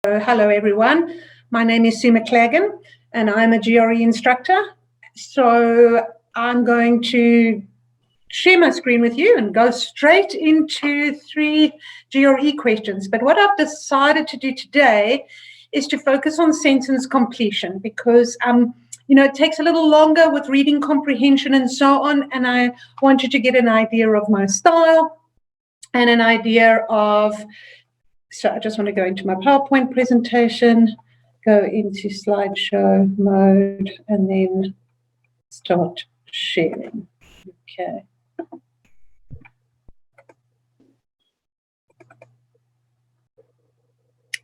Hello everyone, my name is Sue McLagan and I'm a GRE instructor. So I'm going to share my screen with you and go straight into 3 GRE questions. But what I've decided to do today is to focus on sentence completion because it takes a little longer with reading comprehension and so on, and I want you to get an idea of my style and an idea of. So I just want to go into my PowerPoint presentation, go into slideshow mode, and then start sharing. Okay.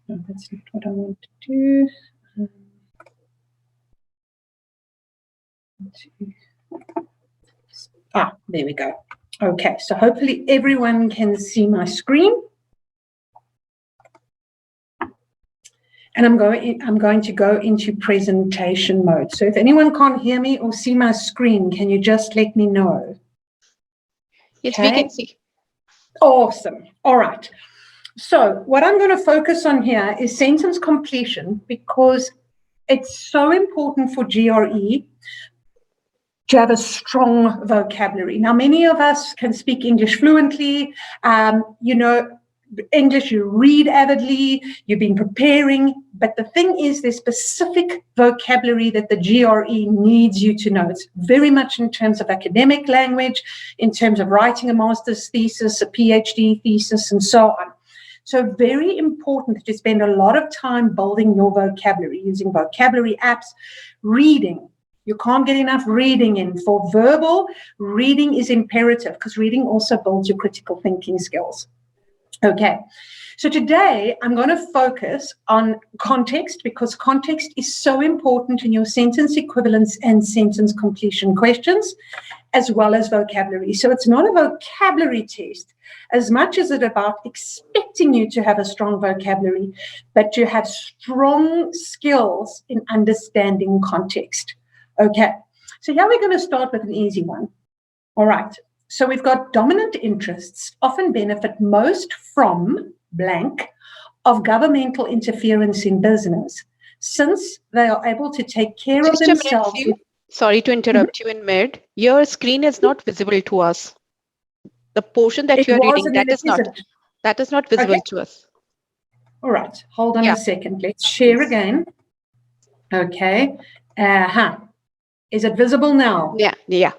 No, that's not what I want to do. There we go. Okay, so hopefully everyone can see my screen. And I'm going to go into presentation mode. So if anyone can't hear me or see my screen, can you just let me know? Yes, okay. We can see. Awesome. All right. So what I'm going to focus on here is sentence completion because it's so important for GRE to have a strong vocabulary. Now, many of us can speak English fluently. English, you read avidly, you've been preparing, but the thing is there's specific vocabulary that the GRE needs you to know. It's very much in terms of academic language, in terms of writing a master's thesis, a PhD thesis, and so on. So very important that you spend a lot of time building your vocabulary, using vocabulary apps, reading. You can't get enough reading in. For verbal, reading is imperative because reading also builds your critical thinking skills. Okay, so today I'm going to focus on context because context is so important in your sentence equivalence and sentence completion questions, as well as vocabulary. So it's not a vocabulary test as much as it's about expecting you to have a strong vocabulary, but to have strong skills in understanding context. Okay, so here we're going to start with an easy one. All right. So we've got dominant interests often benefit most from blank of governmental interference in business, since they are able to take care of themselves. Sorry to interrupt you in mid. Your screen is not visible to us. The portion that you are reading, that is not visible to us. All right. Hold on a second. Let's share again. Okay. Is it visible now? Yeah.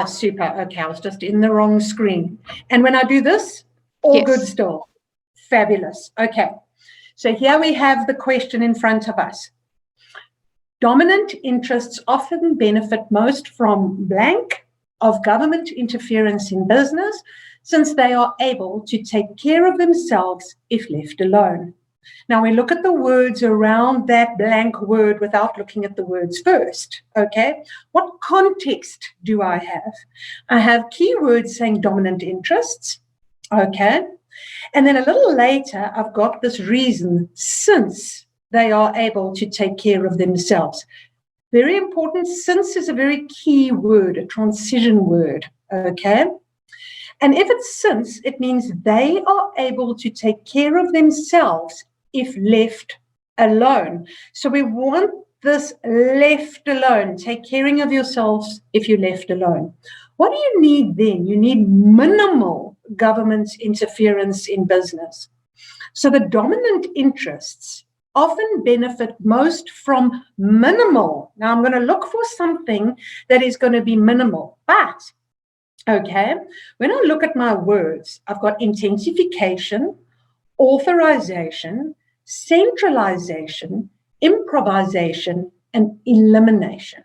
Super. Okay, I was just in the wrong screen. And when I do this, all good still. Fabulous. Okay, so here we have the question in front of us. Dominant interests often benefit most from blank of government interference in business, since they are able to take care of themselves if left alone. Now, we look at the words around that blank word without looking at the words first, okay? What context do I have? I have keywords saying dominant interests, okay? And then a little later, I've got this reason, since they are able to take care of themselves. Very important, since is a very key word, a transition word, okay? And if it's since, it means they are able to take care of themselves if left alone. So we want this left alone, take caring of yourselves if you're left alone. What do you need then? You need minimal government interference in business. So the dominant interests often benefit most from minimal. Now I'm going to look for something that is going to be minimal, but okay, when I look at my words, I've got intensification, authorization, centralization, improvisation, and elimination.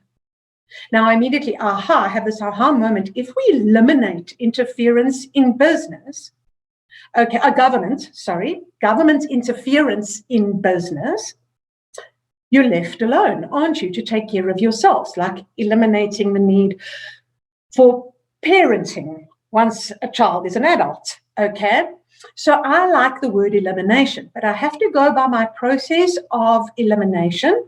Now, I immediately, I have this aha moment. If we eliminate interference in business, government interference in business, you're left alone, aren't you, to take care of yourselves, like eliminating the need for parenting once a child is an adult, okay? So I like the word elimination, but I have to go by my process of elimination,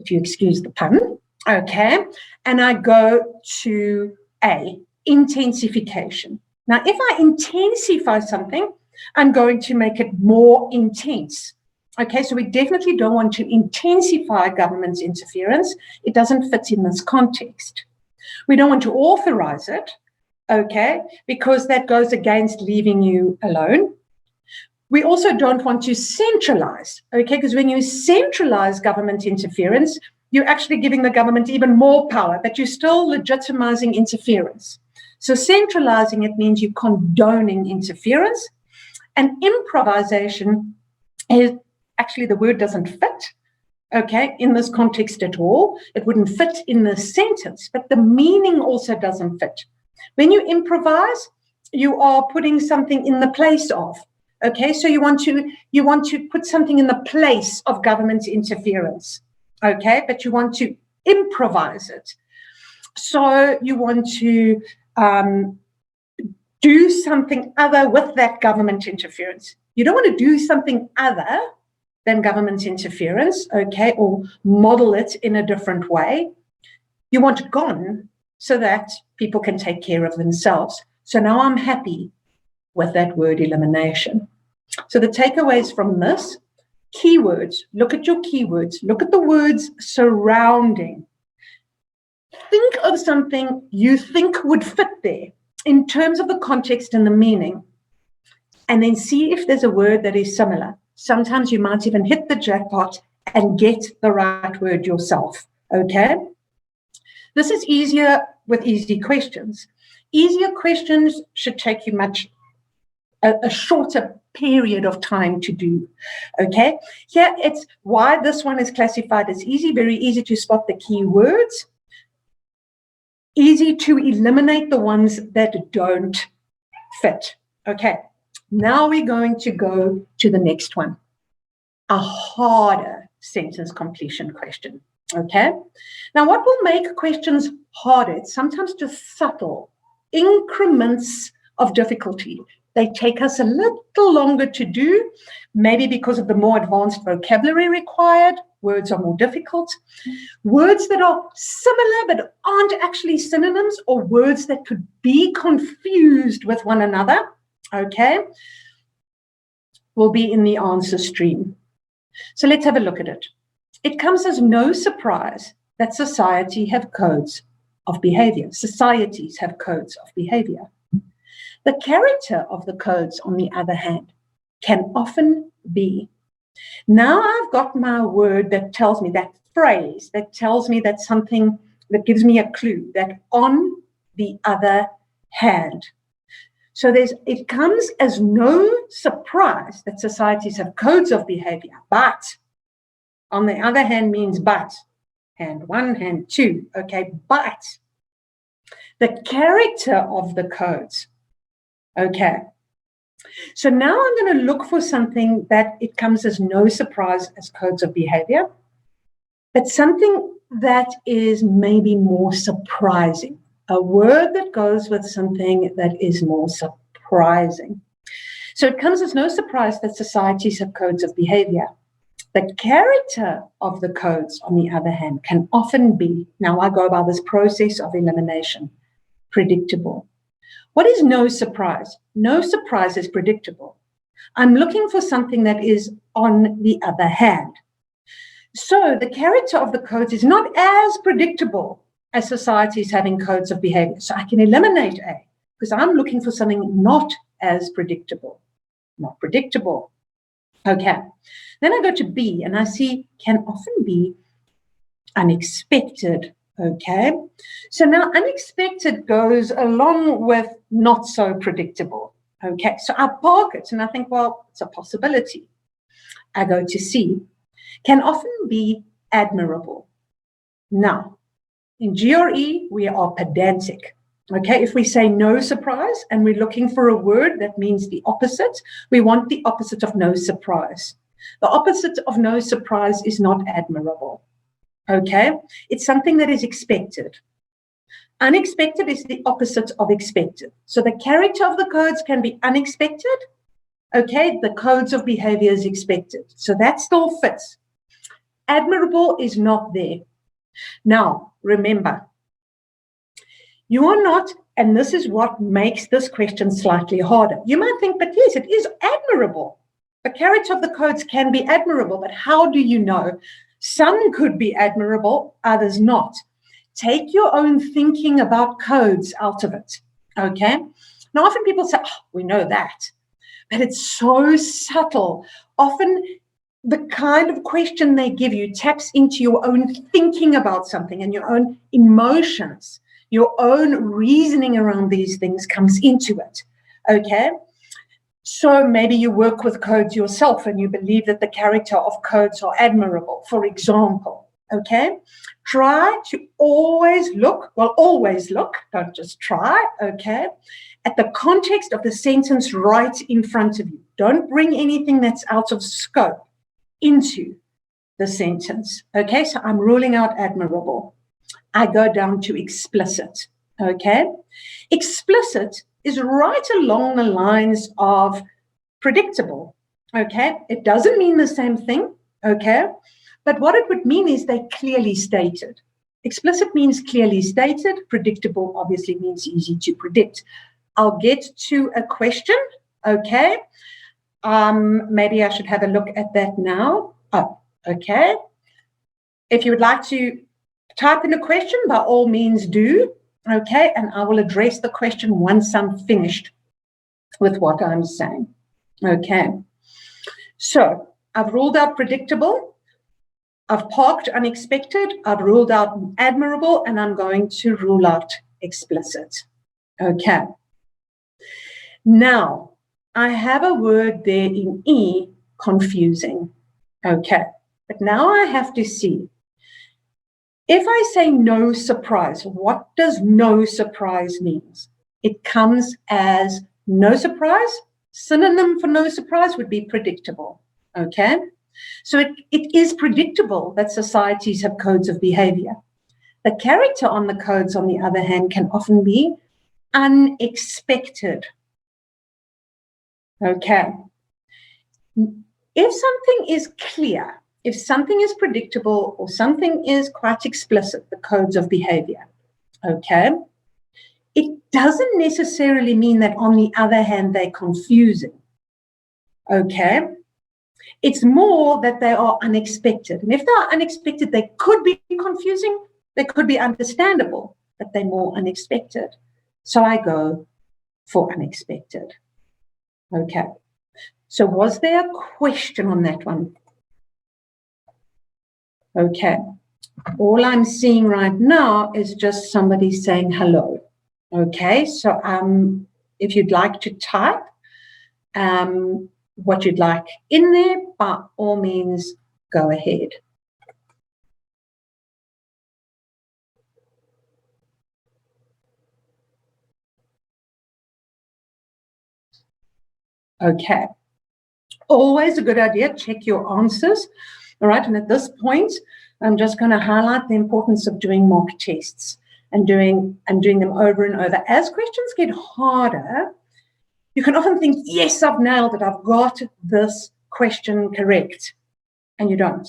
if you excuse the pun, okay? And I go to A, intensification. Now, if I intensify something, I'm going to make it more intense. Okay, so we definitely don't want to intensify government interference. It doesn't fit in this context. We don't want to authorize it, okay, because that goes against leaving you alone. We also don't want to centralize, okay, because when you centralize government interference, you're actually giving the government even more power, but you're still legitimizing interference. So centralizing it means you're condoning interference, and improvisation is actually, the word doesn't fit, okay, in this context at all. It wouldn't fit in this sentence, but the meaning also doesn't fit. When you improvise, you are putting something in the place of, okay, so you want to put something in the place of government interference, okay, but you want to improvise it. So you want to do something other with that government interference. You don't want to do something other than government interference, okay, or model it in a different way. You want it gone so that people can take care of themselves. So now I'm happy with that word elimination. So the takeaways from this, keywords, look at your keywords, look at the words surrounding. Think of something you think would fit there in terms of the context and the meaning, and then see if there's a word that is similar. Sometimes you might even hit the jackpot and get the right word yourself, okay? This is easier with easy questions. Easier questions should take you a shorter period of time to do, okay? Here it's why this one is classified as easy, very easy to spot the key words, easy to eliminate the ones that don't fit, okay? Now we're going to go to the next one, a harder sentence completion question, okay? Now, what will make questions harder? It's sometimes just subtle increments of difficulty. They take us a little longer to do, maybe because of the more advanced vocabulary required. Words are more difficult. Words that are similar but aren't actually synonyms, or words that could be confused with one another, okay, will be in the answer stream. So let's have a look at it. It comes as no surprise that society have codes of behavior. Societies have codes of behavior. The character of the codes, on the other hand, can often be. Now I've got my word that tells me, that phrase that tells me that something, that gives me a clue, that on the other hand. So it comes as no surprise that societies have codes of behavior, but on the other hand means but. Hand one, hand two, okay, but the character of the codes, okay. So now I'm going to look for something that it comes as no surprise as codes of behavior, but something that is maybe more surprising. A word that goes with something that is more surprising. So it comes as no surprise that societies have codes of behavior. The character of the codes, on the other hand, can often be, now I go by this process of elimination, predictable. What is no surprise? No surprise is predictable. I'm looking for something that is on the other hand. So the character of the codes is not as predictable as societies having codes of behavior. So I can eliminate A because I'm looking for something not as predictable. Not predictable. Okay. Then I go to B and I see can often be unexpected. Okay. So now unexpected goes along with not so predictable. Okay. So I park it and I think, well, it's a possibility. I go to C. Can often be admirable. Now, in GRE, we are pedantic. Okay, if we say no surprise and we're looking for a word that means the opposite, we want the opposite of no surprise. The opposite of no surprise is not admirable. Okay, it's something that is expected. Unexpected is the opposite of expected. So the character of the codes can be unexpected. Okay, the codes of behavior is expected. So that still fits. Admirable is not there. Now, remember, you are not And this is what makes this question slightly harder. You might think, but yes, it is admirable. The character of the codes can be admirable, but how do you know? Some could be admirable, others not. Take your own thinking about codes out of it, okay? Now, often people say, oh, we know that, but it's so subtle. Often the kind of question they give you taps into your own thinking about something and your own emotions, your own reasoning around these things comes into it, okay? So maybe you work with codes yourself and you believe that the character of codes are admirable, for example, okay? Try to always look, don't just try, okay, at the context of the sentence right in front of you. Don't bring anything that's out of scope into the sentence, okay? So I'm ruling out admirable. I go down to explicit, okay? Explicit is right along the lines of predictable, okay? It doesn't mean the same thing, okay? But what it would mean is they clearly stated. Explicit means clearly stated. Predictable obviously means easy to predict. I'll get to a question, okay? Maybe I should have a look at that now. Oh, okay. If you would like to type in a question, by all means do, okay? And I will address the question once I'm finished with what I'm saying, okay? So I've ruled out predictable. I've parked unexpected, I've ruled out admirable, and I'm going to rule out explicit. Okay. Now, I have a word there in E, confusing. Okay. But now I have to see. If I say no surprise, what does no surprise mean? It comes as no surprise. Synonym for no surprise would be predictable. Okay. So it is predictable that societies have codes of behavior. The character on the codes, on the other hand, can often be unexpected. Okay. If something is clear, if something is predictable or something is quite explicit, the codes of behavior, okay, it doesn't necessarily mean that on the other hand, they're confusing. Okay. It's more that they are unexpected. And if they are unexpected, they could be confusing, they could be understandable, but they're more unexpected. So I go for unexpected. Okay. So was there a question on that one? Okay. All I'm seeing right now is just somebody saying hello. Okay. So if you'd like to type, what you'd like in there, by all means, go ahead. Okay. Always a good idea, check your answers. All right, and at this point, I'm just going to highlight the importance of doing mock tests and doing them over and over. As questions get harder, you can often think, yes, I've nailed it. I've got this question correct. And you don't.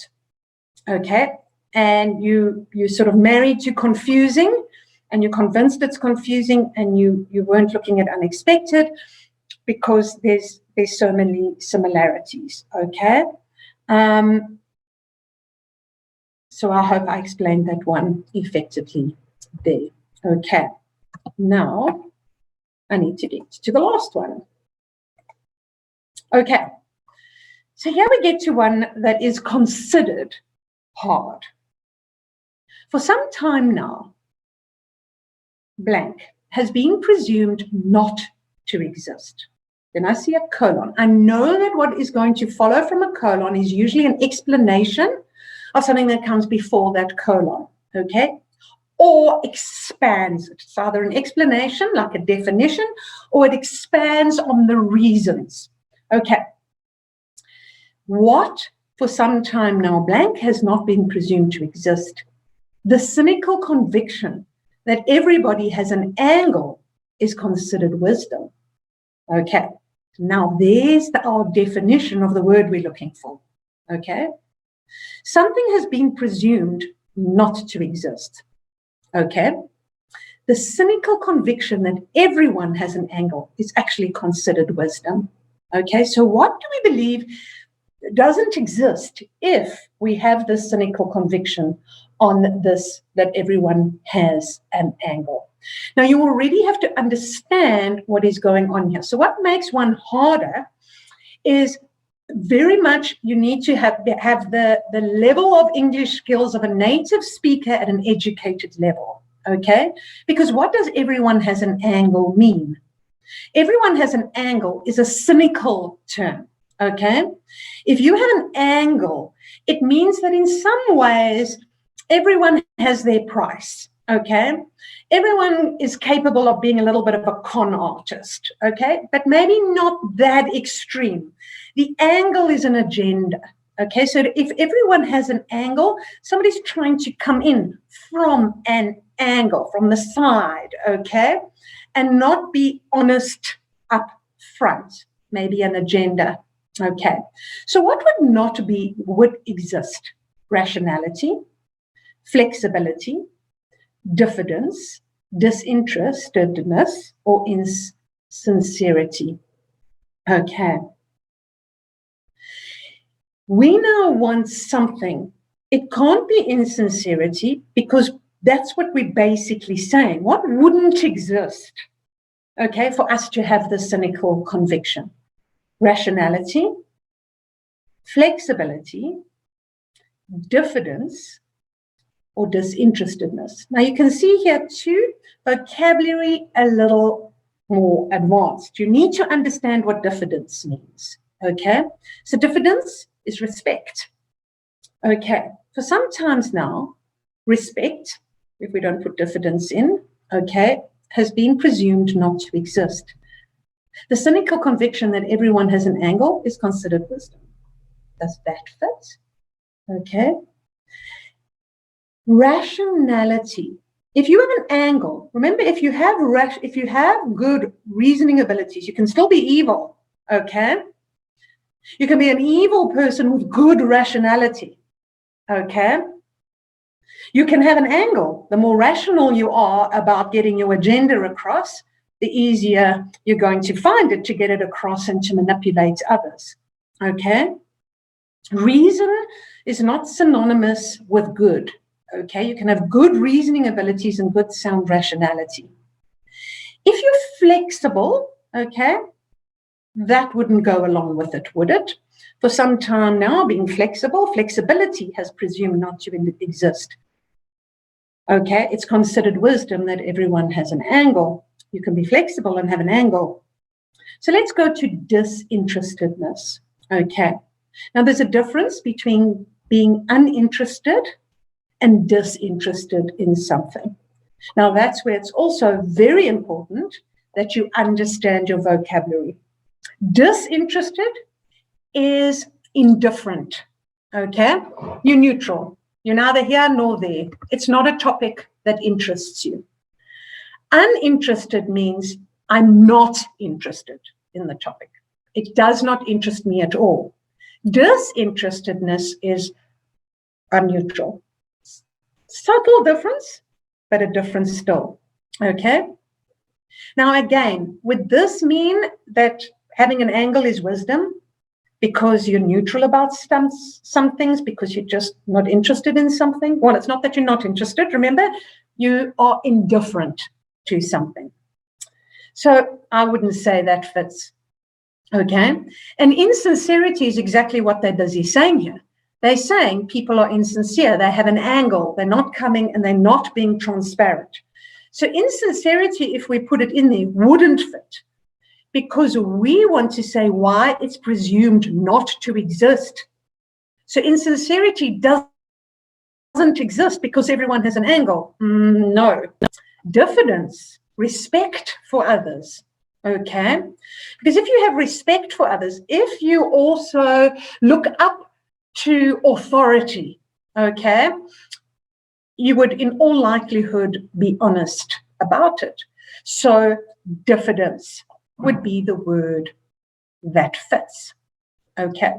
Okay. And you're sort of married to confusing and you're convinced it's confusing and you weren't looking at unexpected because there's so many similarities. Okay. So I hope I explained that one effectively there. Okay. Now, I need to get to the last one. Okay, so here we get to one that is considered hard. For some time now, blank has been presumed not to exist. Then I see a colon. I know that what is going to follow from a colon is usually an explanation of something that comes before that colon, okay? Or expands it. It's either an explanation, like a definition, or it expands on the reasons. Okay. What, for some time now, blank has not been presumed to exist. The cynical conviction that everybody has an angle is considered wisdom. Okay. Now, there's our definition of the word we're looking for. Okay. Something has been presumed not to exist. Okay. the cynical conviction that everyone has an angle is actually considered wisdom. Okay, so what do we believe doesn't exist if we have this cynical conviction on this, that everyone has an angle? Now, you already have to understand what is going on here. So what makes one harder is very much you need to have the level of English skills of a native speaker at an educated level, okay? Because what does everyone has an angle mean? Everyone has an angle is a cynical term, okay? If you have an angle, it means that in some ways, everyone has their price, okay? Everyone is capable of being a little bit of a con artist, okay? But maybe not that extreme. The angle is an agenda, okay? So if everyone has an angle, somebody's trying to come in from an angle, from the side, okay? And not be honest up front, maybe an agenda, okay? So what would exist? Rationality, flexibility, diffidence, disinterestedness, or insincerity. Okay. We now want something. It can't be insincerity because that's what we're basically saying. What wouldn't exist, okay, for us to have the cynical conviction? Rationality, flexibility, diffidence, or disinterestedness. Now you can see here too, vocabulary a little more advanced. You need to understand what diffidence means, okay? So diffidence is respect, okay? For sometimes now, respect, if we don't put diffidence in, okay, has been presumed not to exist. The cynical conviction that everyone has an angle is considered wisdom. Does that fit? Okay. Rationality. If you have an angle, remember, if you have good reasoning abilities, you can still be evil, okay? You can be an evil person with good rationality, okay? You can have an angle. The more rational you are about getting your agenda across, the easier you're going to find it to get it across and to manipulate others, okay? Reason is not synonymous with good. Okay, you can have good reasoning abilities and good sound rationality. If you're flexible, okay, that wouldn't go along with it, would it? For some time now, being flexible, flexibility has presumed not to exist. Okay, it's considered wisdom that everyone has an angle. You can be flexible and have an angle. So let's go to disinterestedness. Okay, now there's a difference between being uninterested and disinterested in something. Now, that's where it's also very important that you understand your vocabulary. Disinterested is indifferent, okay? You're neutral. You're neither here nor there. It's not a topic that interests you. Uninterested means I'm not interested in the topic. It does not interest me at all. Disinterestedness is I'm neutral. Subtle difference, but a difference still, okay? Now, again, would this mean that having an angle is wisdom because you're neutral about some things, because you're just not interested in something? Well, it's not that you're not interested. Remember, you are indifferent to something. So I wouldn't say that fits, okay? And insincerity is exactly what they're busy saying here. They're saying people are insincere. They have an angle. They're not coming and they're not being transparent. So insincerity, if we put it in there, wouldn't fit because we want to say why it's presumed not to exist. So insincerity doesn't exist because everyone has an angle. No. Diffidence, respect for others. Okay? Because if you have respect for others, if you also look up to authority, okay, you would in all likelihood be honest about it. So diffidence would be the word that fits, okay.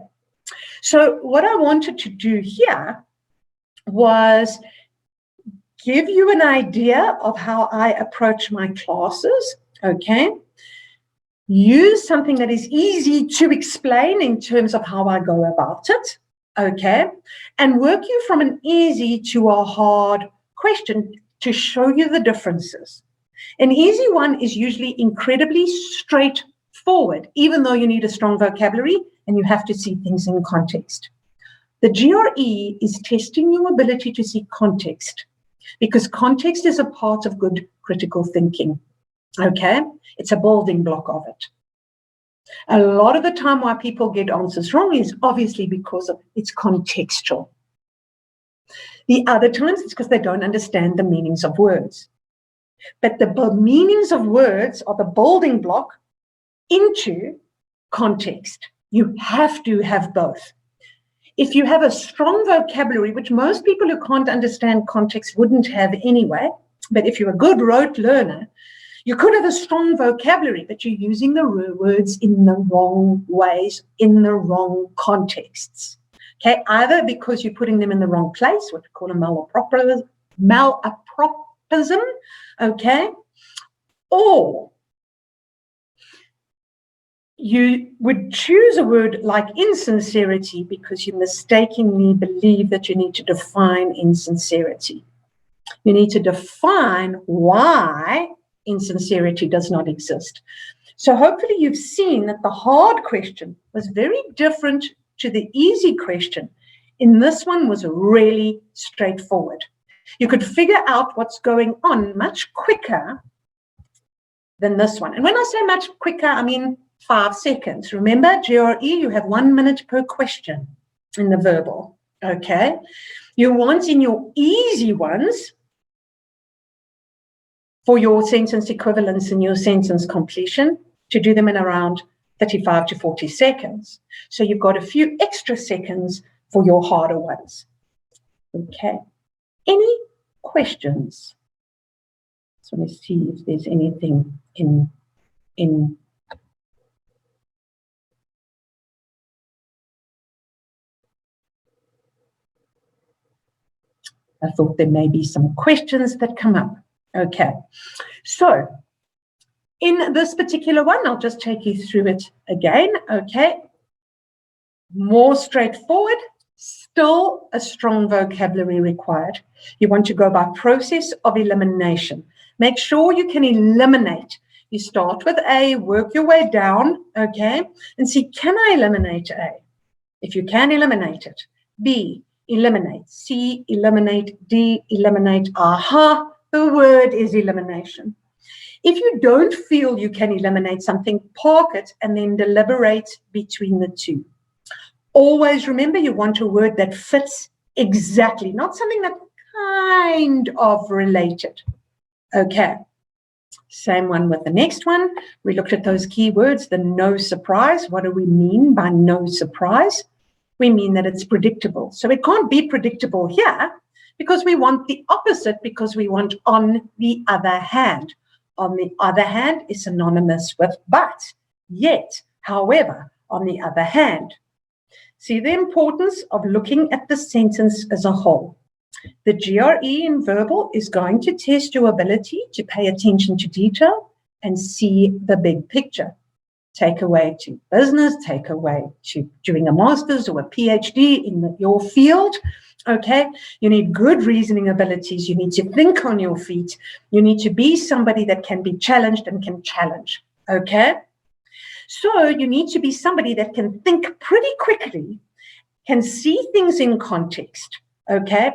So what I wanted to do here was give you an idea of how I approach my classes, okay? Use something that is easy to explain in terms of how I go about it, okay? And work you from an easy to a hard question to show you the differences. An easy one is usually incredibly straightforward, even though you need a strong vocabulary and you have to see things in context. The GRE is testing your ability to see context, because context is a part of good critical thinking, okay? It's a building block of it. A lot of the time why people get answers wrong is obviously because it's contextual. The other times it's because they don't understand the meanings of words. But the meanings of words are the building block into context. You have to have both. If you have a strong vocabulary, which most people who can't understand context wouldn't have anyway, but if you're a good rote learner, you could have a strong vocabulary, but you're using the words in the wrong ways, in the wrong contexts. Okay, either because you're putting them in the wrong place, what we call a malapropism, okay, or you would choose a word like insincerity because you mistakenly believe that you need to define insincerity. You need to define why insincerity does not exist. So hopefully you've seen that the hard question was very different to the easy question. In this one was really straightforward. You could figure out what's going on much quicker than this one. And when I say much quicker, I mean 5 seconds. Remember, GRE, you have 1 minute per question in the verbal, okay? You want in your easy ones for your sentence equivalence and your sentence completion to do them in around 35 to 40 seconds. So you've got a few extra seconds for your harder ones. Okay. Any questions? So let me see if there's anything in I thought there may be some questions that come up. Okay, so in this particular one, I'll just take you through it again, okay? More straightforward, still a strong vocabulary required. You want to go by process of elimination. Make sure you can eliminate. You start with A, work your way down, okay? And see, can I eliminate A? If you can, eliminate it. B, eliminate. C, eliminate. D, eliminate. Aha, the word is elimination. If you don't feel you can eliminate something, park it and then deliberate between the two. Always remember you want a word that fits exactly, not something that's kind of related. Okay. Same one with the next one. We looked at those keywords, the no surprise. What do we mean by no surprise? We mean that it's predictable. So it can't be predictable here because we want the opposite, because we want on the other hand. On the other hand is synonymous with but, yet, however, on the other hand. See the importance of looking at the sentence as a whole. The GRE in verbal is going to test your ability to pay attention to detail and see the big picture. Take away to business, take away to doing a master's or a PhD in your field, okay? You need good reasoning abilities. You need to think on your feet. You need to be somebody that can be challenged and can challenge, okay? So you need to be somebody that can think pretty quickly, can see things in context, okay?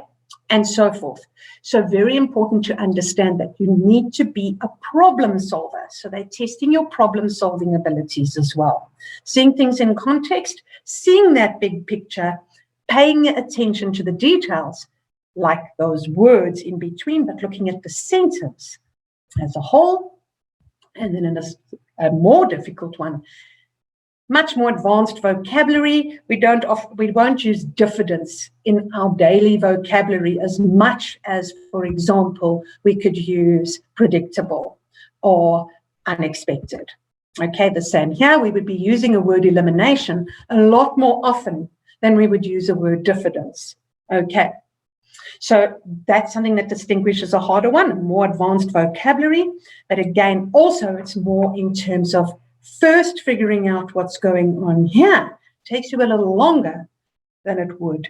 And so forth. So very important to understand that you need to be a problem solver. So they're testing your problem solving abilities as well. Seeing things in context, seeing that big picture, paying attention to the details, like those words in between, but looking at the sentence as a whole. And then in a more difficult one, much more advanced vocabulary. We won't use diffidence in our daily vocabulary as much as, for example, we could use predictable or unexpected. Okay, the same here. We would be using a word elimination a lot more often than we would use a word diffidence. Okay, So that's something that distinguishes a harder one, more advanced vocabulary. But again, also it's more in terms of first figuring out what's going on here. Takes you a little longer than it would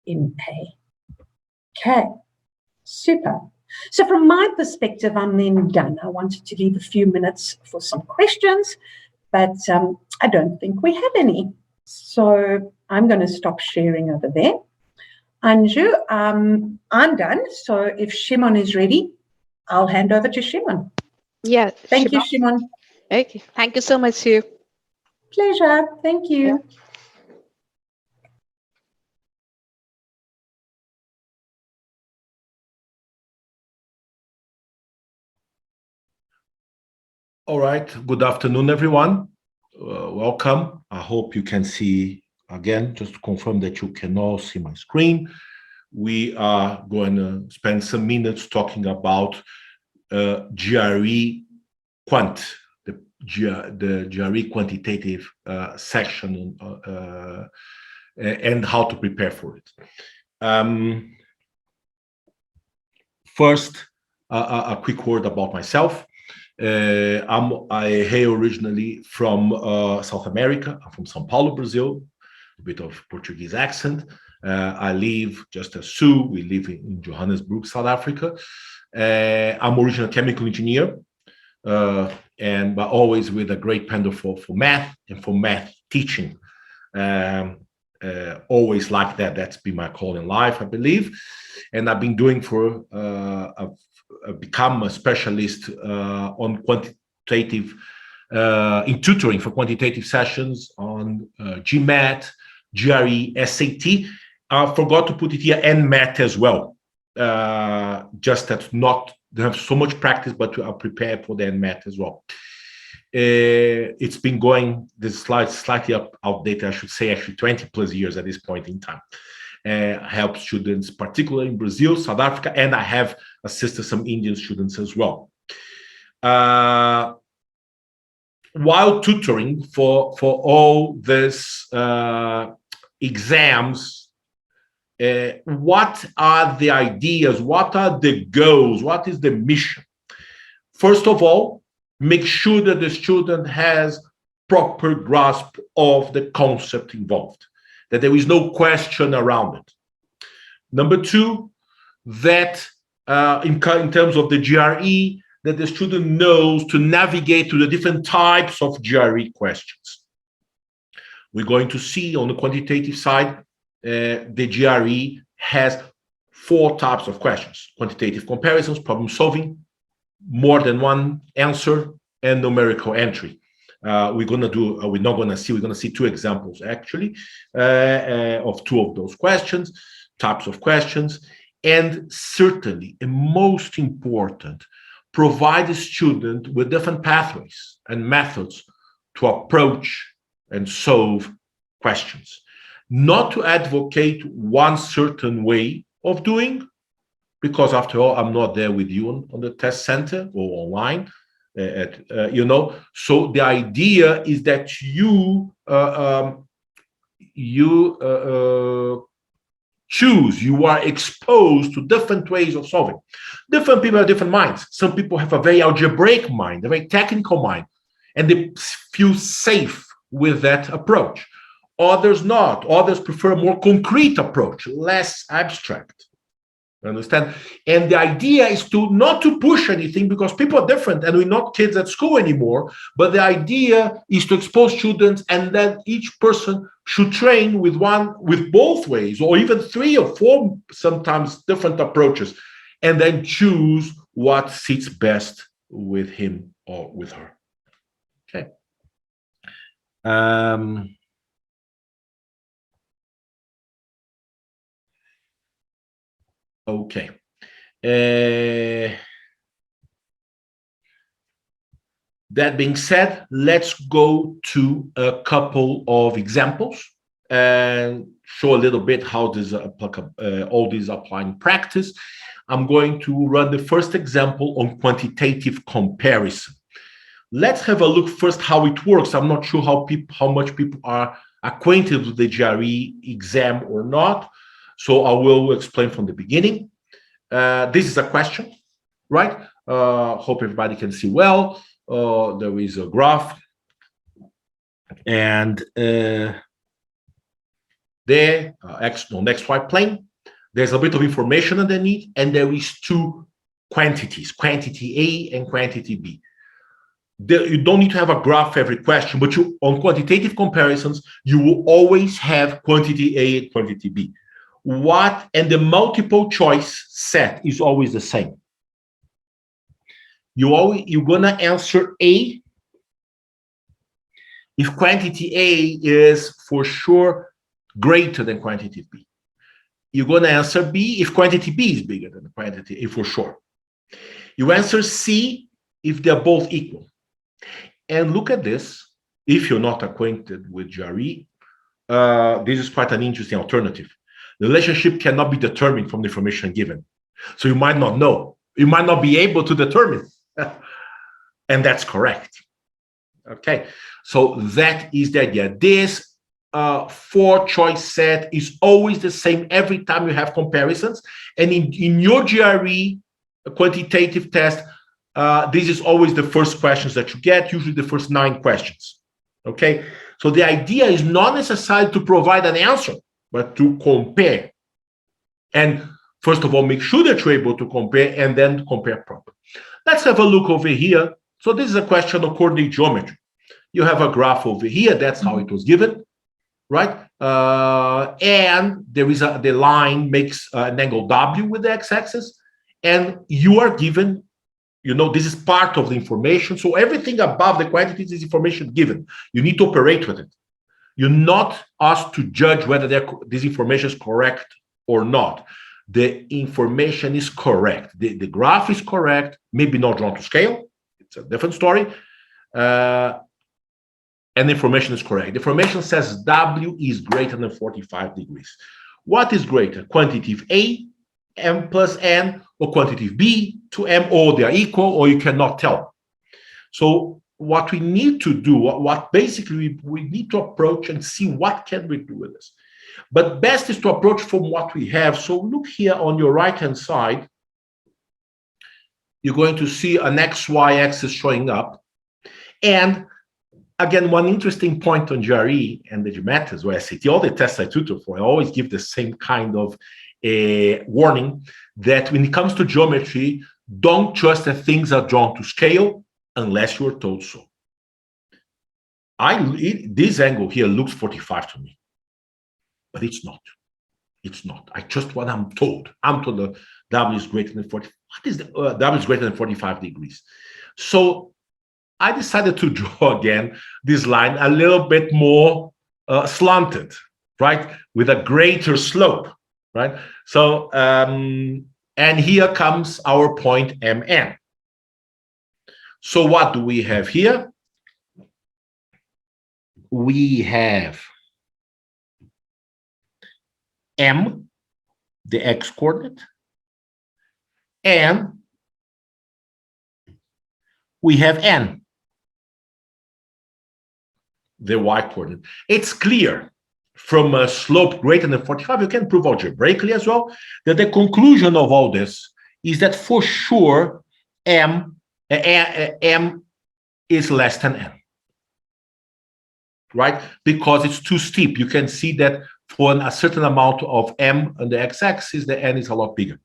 in A. Okay, super. So from my perspective, I'm then done. I wanted to leave a few minutes for some questions, but I don't think we have any. So I'm going to stop sharing over there. Anju, I'm done. So if Shimon is ready, I'll hand over to Shimon. Yeah. Thank you, Shimon. Okay. Thank you so much, Sue. Pleasure. Thank you. Yeah. All right. Good afternoon, everyone. Welcome. I hope you can see, again, just to confirm that you can all see my screen. We are going to spend some minutes talking about GRE Quant, the GRE quantitative section and how to prepare for it. First, a quick word about myself. I hail originally from South America. I'm from São Paulo, Brazil, a bit of Portuguese accent. I live, just as Sue, we live in Johannesburg, South Africa. I'm originally a chemical engineer, but always with a great pendant for math and for math teaching. Always like that. That's been my call in life, I believe. And I've been doing for become a specialist on quantitative in tutoring for quantitative sessions on GMAT, GRE, SAT. I forgot to put it here, and math as well. Just that they have so much practice, but are prepared for the NMAT as well. It's been going, this slide slightly outdated, I should say, actually 20 plus years at this point in time. Help students, particularly in Brazil, South Africa, and I have assisted some Indian students as well. While tutoring for all these exams, what are the ideas? What are the goals? What is the mission? First of all, make sure that the student has proper grasp of the concept involved, that there is no question around it. Number two, that in terms of the GRE, that the student knows to navigate through the different types of GRE questions. We're going to see on the quantitative side, the GRE has 4 types of questions: quantitative comparisons, problem solving, more than one answer, and numerical entry. We're going to see 2 examples actually of 2 of those questions, types of questions. And certainly, and most important, provide the student with different pathways and methods to approach and solve questions. Not to advocate one certain way of doing, because after all, I'm not there with you on the test center or online, So the idea is that you choose, you are exposed to different ways of solving. Different people have different minds. Some people have a very algebraic mind, a very technical mind, and they feel safe with that approach. Others not. Others prefer a more concrete approach, less abstract. You understand? And the idea is not to push anything, because people are different and we're not kids at school anymore. But the idea is to expose students, and then each person should train with both ways, or even 3 or 4, sometimes different approaches, and then choose what sits best with him or with her. Okay. Okay. That being said, let's go to a couple of examples and show a little bit how this all these apply in practice. I'm going to run the first example on quantitative comparison. Let's have a look first how it works. I'm not sure how much people are acquainted with the GRE exam or not. So I will explain from the beginning. This is a question, right? Hope everybody can see well. There is a graph, and there, X on XY plane, there's a bit of information underneath, and there is two quantities, quantity A and quantity B. You don't need to have a graph for every question, but on quantitative comparisons, you will always have quantity A and quantity B. And the multiple choice set is always the same. You're gonna answer A if quantity A is for sure greater than quantity B. You're gonna answer B if quantity B is bigger than quantity A for sure. You answer C if they're both equal. And look at this. If you're not acquainted with GRE, this is quite an interesting alternative. The relationship cannot be determined from the information given. So you might not know. You might not be able to determine. And that's correct. Okay, so that is the idea. This four-choice set is always the same every time you have comparisons. And in your GRE quantitative test, this is always the first questions that you get, usually the first 9 questions. Okay, so the idea is not necessarily to provide an answer, but to compare. And first of all, make sure that you're able to compare, and then compare properly. Let's have a look over here. So this is a question of coordinate geometry. You have a graph over here. That's how it was given, right? And there is the line makes an angle W with the x-axis, and you are given, this is part of the information. So everything above the quantities is information given. You need to operate with it. You're not asked to judge whether this information is correct or not. The information is correct. The graph is correct, maybe not drawn to scale. It's a different story. And the information is correct. The information says W is greater than 45 degrees. What is greater? Quantitative A, M plus N, or quantitative B to M, or they are equal, or you cannot tell. So what we need to do, what basically we need to approach and see what can we do with this. But best is to approach from what we have. So look here on your right-hand side. You're going to see an XY axis showing up. And again, one interesting point on GRE and the GMAT, where I SAT, all the tests I tutor for, I always give the same kind of warning that when it comes to geometry, don't trust that things are drawn to scale unless you're told so. This angle here looks 45 to me, but it's not. It's not. I trust what I'm told. I'm told the W is greater than 40. What is the W is greater than 45 degrees? So I decided to draw again this line a little bit more slanted, right, with a greater slope, right? So and here comes our point MN. So what do we have here? We have M, the X coordinate, and we have N, the Y coordinate. It's clear from a slope greater than 45, you can prove algebraically as well, that the conclusion of all this is that for sure M is less than N, right? Because it's too steep. You can see that for a certain amount of M on the x-axis, the N is a lot bigger.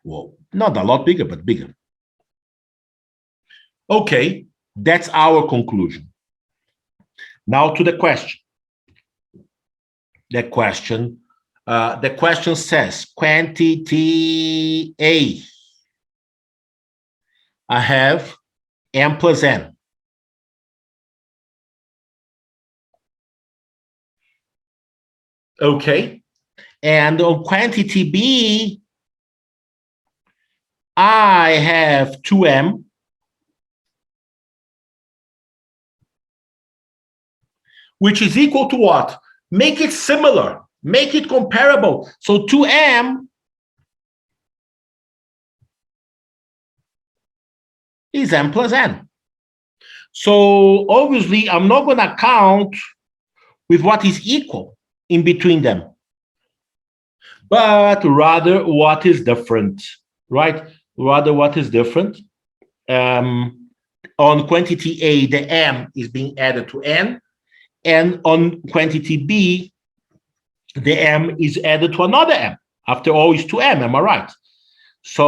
Well, not a lot bigger, but bigger. Okay, that's our conclusion. Now to the question. The question says, quantity A, I have M plus N. Okay, and on quantity B, I have 2M which is equal to what? Make it similar, make it comparable. So 2M is M plus N. So obviously, I'm not going to count with what is equal in between them. but rather what is different, right? Rather what is different. On quantity A, the M is being added to N, and on quantity B, the M is added to another M. After all, it's 2M, am I right? So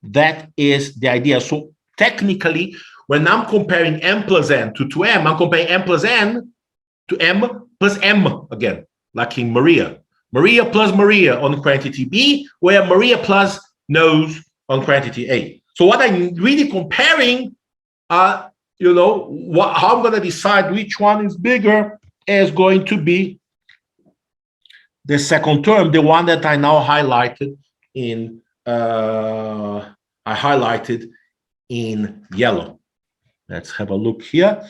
that is the idea. So technically, when I'm comparing M plus N to 2M, I'm comparing M plus N to M plus M again, like in Maria. Maria plus Maria on quantity B, where Maria plus nose on quantity A. So what I'm really comparing, how I'm going to decide which one is bigger is going to be the second term, the one that I now highlighted in yellow. Let's have a look here.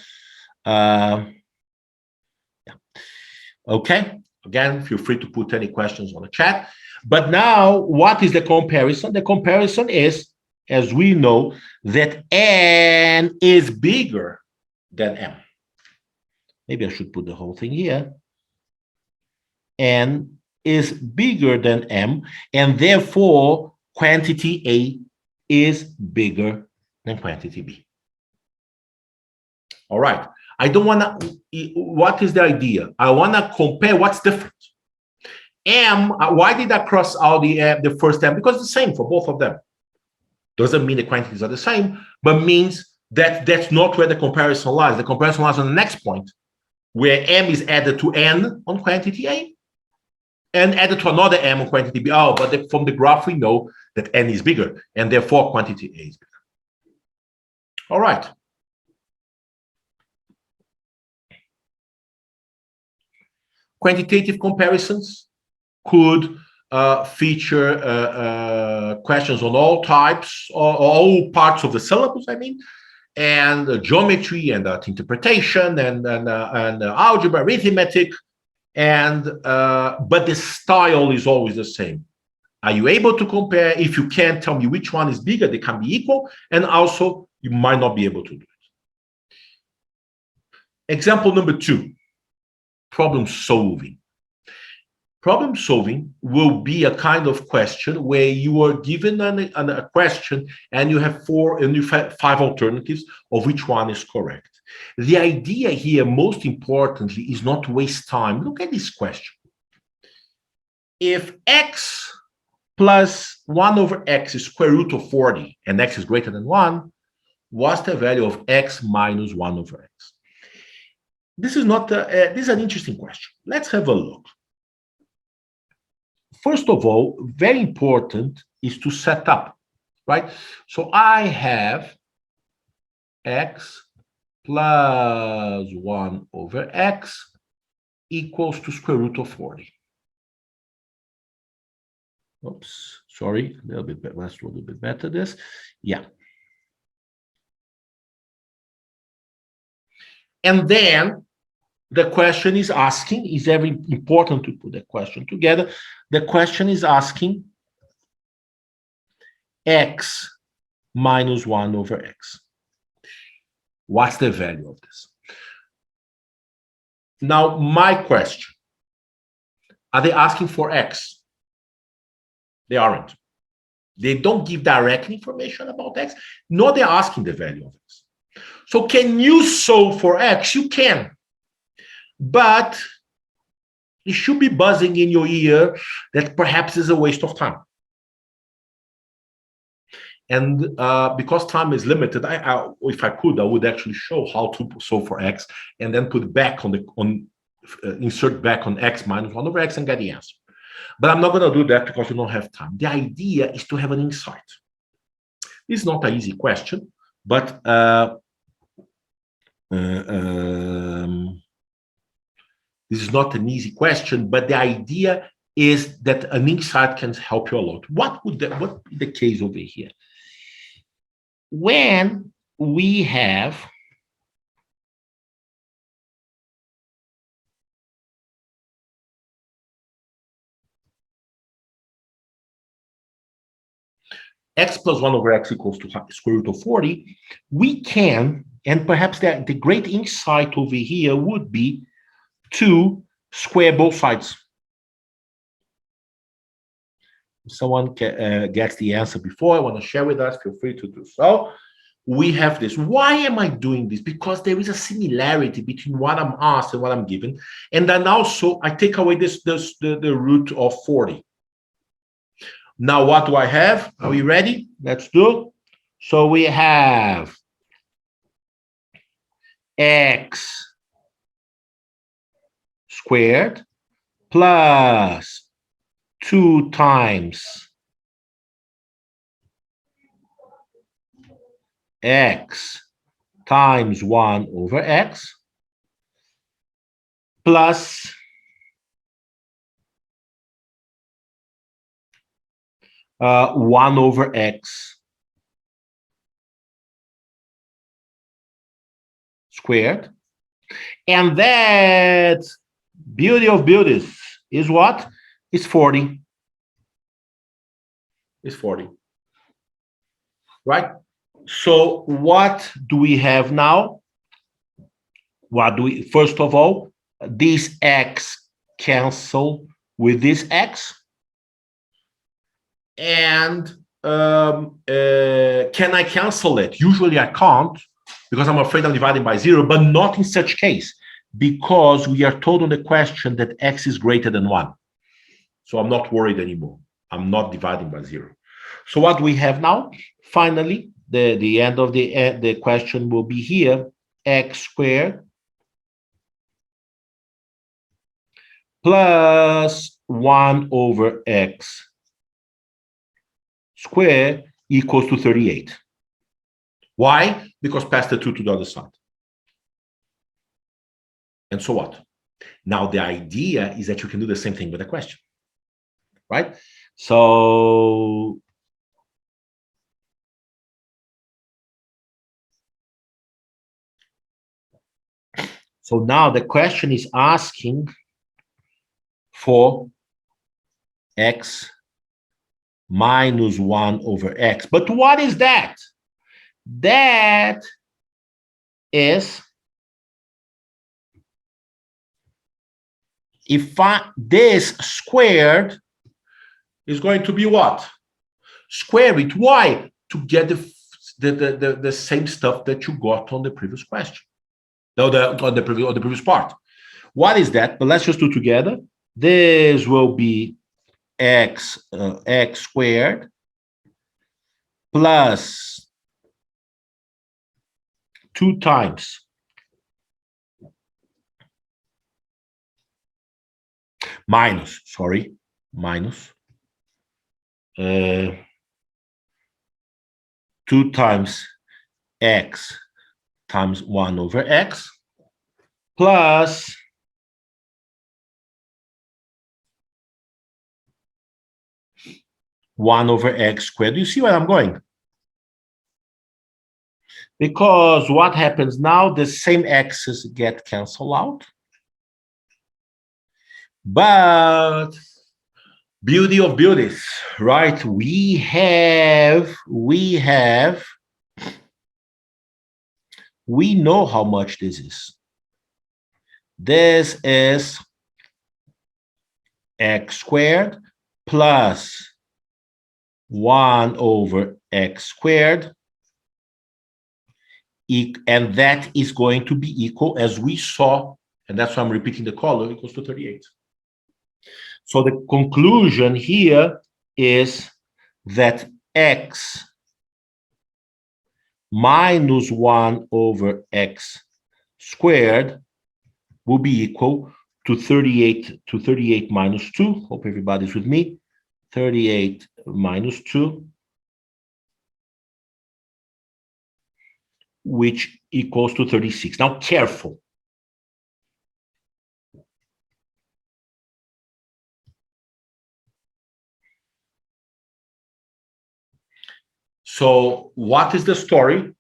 Yeah. Okay. Again, feel free to put any questions on the chat. But now, what is the comparison? The comparison is, as we know, that N is bigger than M. Maybe I should put the whole thing here. N is bigger than M, and therefore quantity A is bigger than quantity B. All right. I don't want to, what is the idea? I want to compare what's different. M, why did I cross out the first M? Because it's the same for both of them. Doesn't mean the quantities are the same, but means that that's not where the comparison lies. The comparison lies on the next point, where M is added to N on quantity A, and added to another M on quantity B. Oh, but from the graph, we know that N is bigger, and therefore quantity A is bigger. All right. Quantitative comparisons could feature questions on all types, or all parts of the syllabus, I mean, and geometry and interpretation and algebra, arithmetic, and but the style is always the same. Are you able to compare? If you can't tell me which one is bigger, they can be equal, and also you might not be able to do it. Example number 2, problem solving. Problem solving will be a kind of question where you are given a question and you have 5 alternatives of which one is correct. The idea here, most importantly, is not to waste time. Look at this question. If x plus 1 over x is square root of 40 and x is greater than 1, what's the value of x minus 1 over x? This is not this is an interesting question. Let's have a look. First of all, very important is to set up, right? So I have x plus 1 over x equals to square root of 40. Oops, sorry, a little bit better. Let's do a little bit better this. Yeah. And then the question is asking, is very important to put the question together. The question is asking x minus 1 over x. What's the value of this? Now, my question, are they asking for x? They aren't. They don't give direct information about x, nor they're asking the value of x. So can you solve for x? You can. But it should be buzzing in your ear that perhaps is a waste of time. And because time is limited, if I could, I would actually show how to solve for x and then put back insert back on x minus 1 over x and get the answer. But I'm not going to do that because we don't have time. The idea is to have an insight. This is not an easy question, but this is not an easy question, but the idea is that an insight can help you a lot. What would be the case over here? When we have x plus 1 over x equals to square root of 40, we can, and perhaps the great insight over here would be to square both sides. If someone gets the answer before, I want to share with us, feel free to do so. We have this. Why am I doing this? Because there is a similarity between what I'm asked and what I'm given. And then also I take away the root of 40. Now, what do I have? Are we ready? Let's do. So we have x squared plus 2 times x times 1 over x plus 1 over x squared. And that beauty of beauties is what? It's 40. It's 40. Right? So what do we have now? What do we, first of all, this x cancel with this x. And can I cancel it? Usually I can't, because I'm afraid I'm dividing by 0, but not in such case, because we are told on the question that x is greater than 1. So I'm not worried anymore. I'm not dividing by 0. So what do we have now? Finally, the end of the question will be here, x squared plus 1 over x squared equals to 38. Why? Because pass the 2 to the other side. And so what? Now the idea is that you can do the same thing with a question, right? So now the question is asking for x minus 1 over x. But what is that? That is, this squared is going to be what? Square it. Why? To get the same stuff that you got on the previous question. No, on the previous part. What is that? But let's just do together. This will be x squared plus 2 times minus 2 times x times 1 over x plus 1 over x squared. Do you see where I'm going? Because what happens now, the same x's get canceled out. But beauty of beauties, right? We know how much this is. This is x squared plus 1 over x squared, and that is going to be equal, as we saw, and that's why I'm repeating the column, equals to 38. So the conclusion here is that x minus 1 over x squared will be equal to 38 minus 2. Hope everybody's with me. 38 minus 2, which equals to 36. Now, careful. So, what is the story?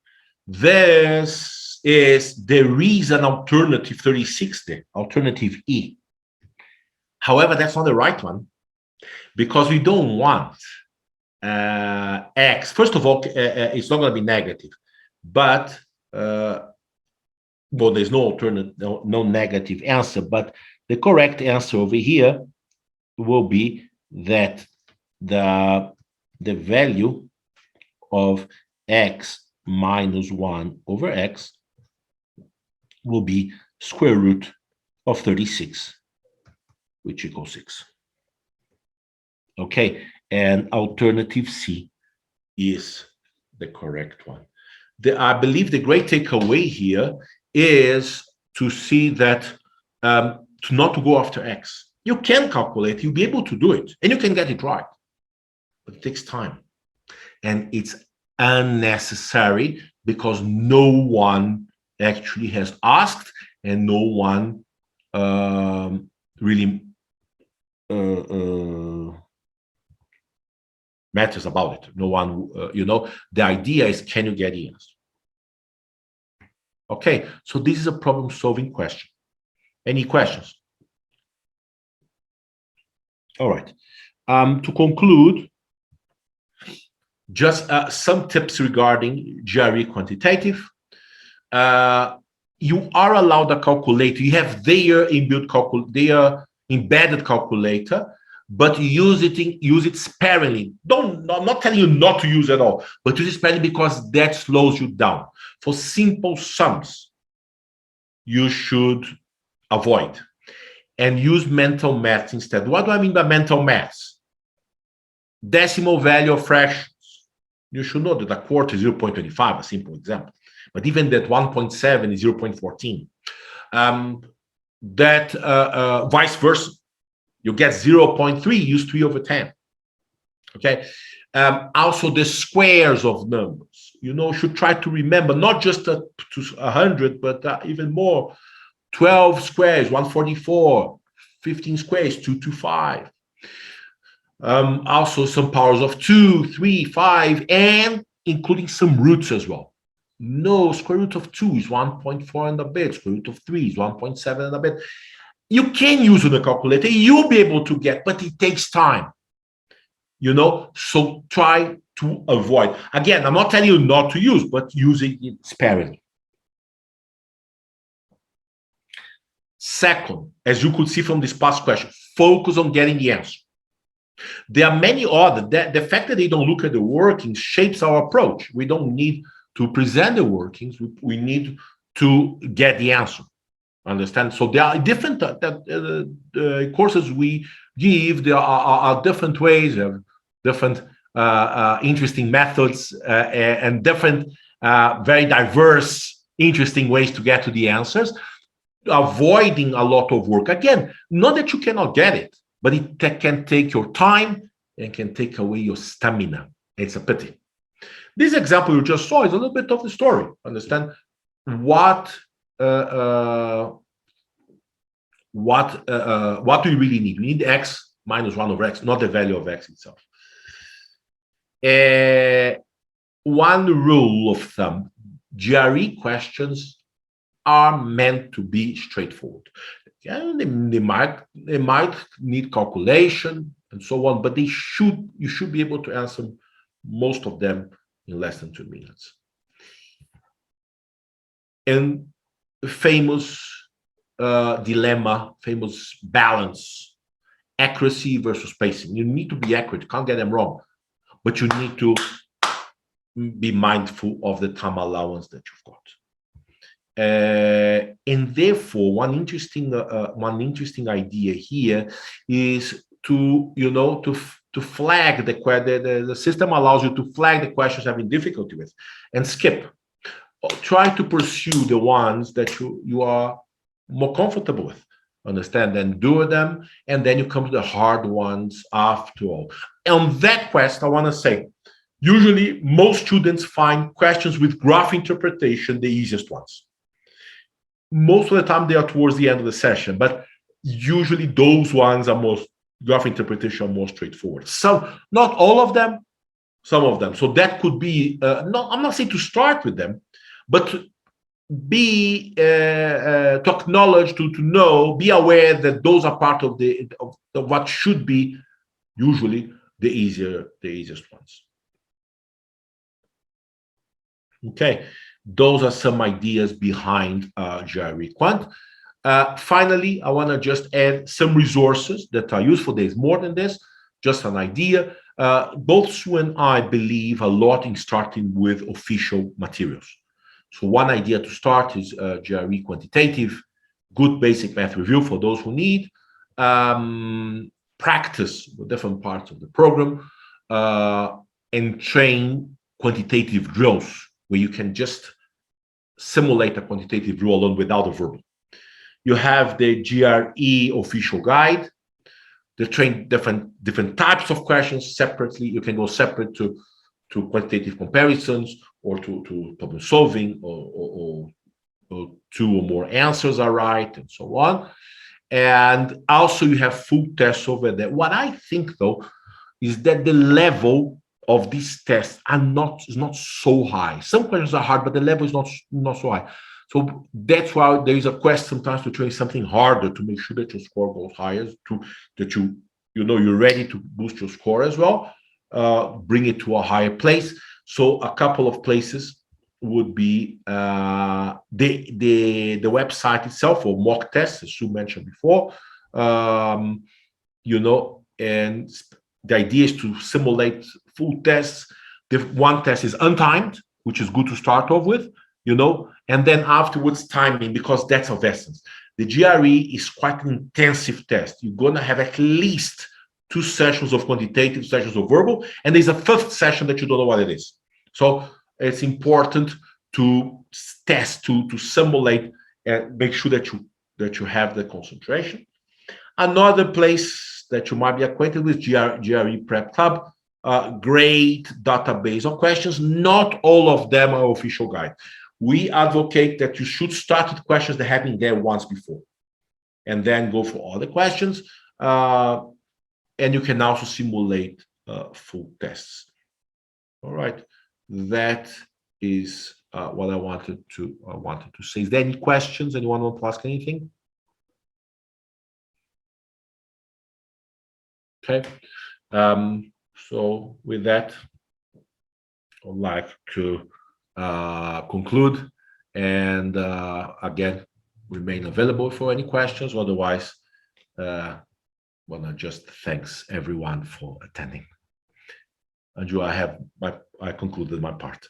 This there is an alternative 36 there, alternative E. However, that's not the right one, because we don't want x. First of all, it's not going to be negative, but well, there's no alternate, no negative answer, but the correct answer over here will be that the value of x minus 1 over x will be square root of 36, which equals 6. Okay, and alternative C is the correct one. I believe the great takeaway here is to see that to not to go after x. You can calculate, you'll be able to do it, and you can get it right, but it takes time. And it's unnecessary because no one actually has asked, and no one really matters about it. No one, the idea is, can you get the answer? Okay, so this is a problem-solving question. Any questions? All right. To conclude, just some tips regarding GRE quantitative. You are allowed a calculator. You have their inbuilt their embedded calculator, but use it sparingly. I'm not telling you not to use it at all, but use it sparingly because that slows you down. For simple sums, you should avoid and use mental math instead. What do I mean by mental math? Decimal value of fractions. You should know that a quarter is 0.25, a simple example. But even that 1.7 is 0.14. Vice versa. You get 0.3, use 3 over 10. Okay. Also, the squares of numbers. Should try to remember not just to 100, but even more. 12 squares, 144. 15 squares, 225. Also, some powers of 2, 3, 5, and including some roots as well. No, square root of 2 is 1.4 and a bit. Square root of 3 is 1.7 and a bit. You can use the calculator. You'll be able to get, but it takes time. So try to avoid. Again, I'm not telling you not to use, but use it sparingly. Second, as you could see from this past question, focus on getting the answer. There are many other. The fact that they don't look at the workings shapes our approach. We don't need to present the workings. We need to get the answer. Understand? So there are different courses we give. There are different ways, different interesting methods, and different very diverse, interesting ways to get to the answers. Avoiding a lot of work. Again, not that you cannot get it, but it can take your time and can take away your stamina. It's a pity. This example you just saw is a little bit of the story. Understand what do we really need? We need x minus 1 over x, not the value of x itself. One rule of thumb: GRE questions are meant to be straightforward. Yeah, they might need calculation and so on, but you should be able to answer most of them in less than 2 minutes. And famous dilemma, famous balance, accuracy versus spacing. You need to be accurate. You can't get them wrong, but you need to be mindful of the time allowance that you've got. And therefore, one interesting idea here is to flag the system allows you to flag the questions having difficulty with and skip. Try to pursue the ones that you are more comfortable with, understand, and do them, and then you come to the hard ones after all. On that quest, I want to say, usually most students find questions with graph interpretation the easiest ones. Most of the time they are towards the end of the session, but usually those ones are most graph interpretation are more straightforward. Some, not all of them, some of them. So that could be I'm not saying to start with them, but to be to acknowledge, to know, be aware that those are part of what should be usually the easiest ones. Okay. Those are some ideas behind GRE Quant. Finally, I want to just add some resources that are useful. There's more than this, just an idea. both Sue and I believe a lot in starting with official materials. So one idea to start is GRE quantitative, good basic math review for those who need, practice with different parts of the program, and train quantitative drills where you can just simulate a quantitative drill alone without a verbal. You have the GRE official guide. They train different types of questions separately. You can go separate to quantitative comparisons or to problem solving, or 2 or more answers are right, and so on. And also you have full tests over there. What I think though is that the level of these tests is not so high. Some questions are hard, but the level is not so high. So that's why there is a quest sometimes to train something harder to make sure that your score goes higher, that you're ready to boost your score as well, bring it to a higher place. So a couple of places would be the website itself, or mock tests, as Sue mentioned before. And the idea is to simulate full tests. The one test is untimed, which is good to start off with, and then afterwards timing, because that's of essence. The GRE is quite an intensive test. You're going to have at least 2 sessions of quantitative, sessions of verbal, and there's a 5th session that you don't know what it is. So it's important to test, to simulate, and make sure that you have the concentration. Another place that you might be acquainted with, GRE Prep Club, great database of questions. Not all of them are official guide. We advocate that you should start with questions that have been there once before, and then go for all the questions. And you can also simulate full tests. All right, that is what I wanted to say. Is there any questions? Anyone want to ask anything? Okay. So with that, I'd like to conclude, and again, remain available for any questions. Otherwise, want to just thanks everyone for attending. Andrew, I concluded my part.